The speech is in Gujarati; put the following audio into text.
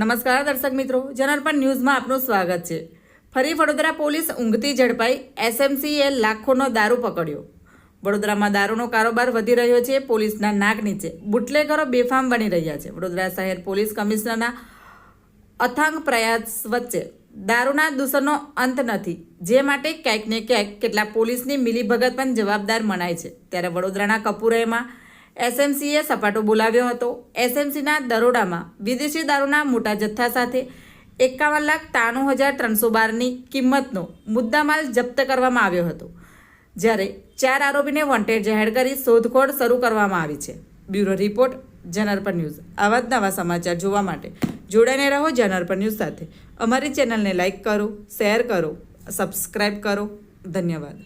નમસ્કાર દર્શક મિત્રો, જનાર્પણ ન્યૂઝમાં આપનું સ્વાગત છે। ફરી વડોદરા પોલીસ ઊંઘતી ઝડપાઈ, એસએમસીએ લાખોનો દારૂ પકડ્યો। વડોદરામાં દારૂનો કારોબાર વધી રહ્યો છે। પોલીસના નાક નીચે બુટલેગરો બેફામ બની રહ્યા છે। વડોદરા શહેર પોલીસ કમિશનરના અથાગ પ્રયાસ વચ્ચે દારૂના દૂષણનો અંત નથી, જે માટે ક્યાંક ને ક્યાંક કેટલાક પોલીસની મિલીભગત પણ જવાબદાર મનાય છે। ત્યારે વડોદરાના કપુરાઈમાં એસએમસીએ સપાટો બોલાવ્યો હતો। એસએમસીના દરોડામાં વિદેશી દારૂના મોટા જથ્થા સાથે 51,93,312ની કિંમતનો મુદ્દામાલ જપ્ત કરવામાં આવ્યો હતો, જ્યારે 4 આરોપીને વોન્ટેડ જાહેર કરી શોધખોળ શરૂ કરવામાં આવી છે। Bureau report, જનાર્પણ news. આવા જ નવા સમાચાર જોવા માટે જોડાઈને રહો જનાર્પણ ન્યૂઝ સાથે। અમારી ચેનલને લાઇક કરો, શેર કરો, સબસ્ક્રાઇબ કરો। ધન્યવાદ।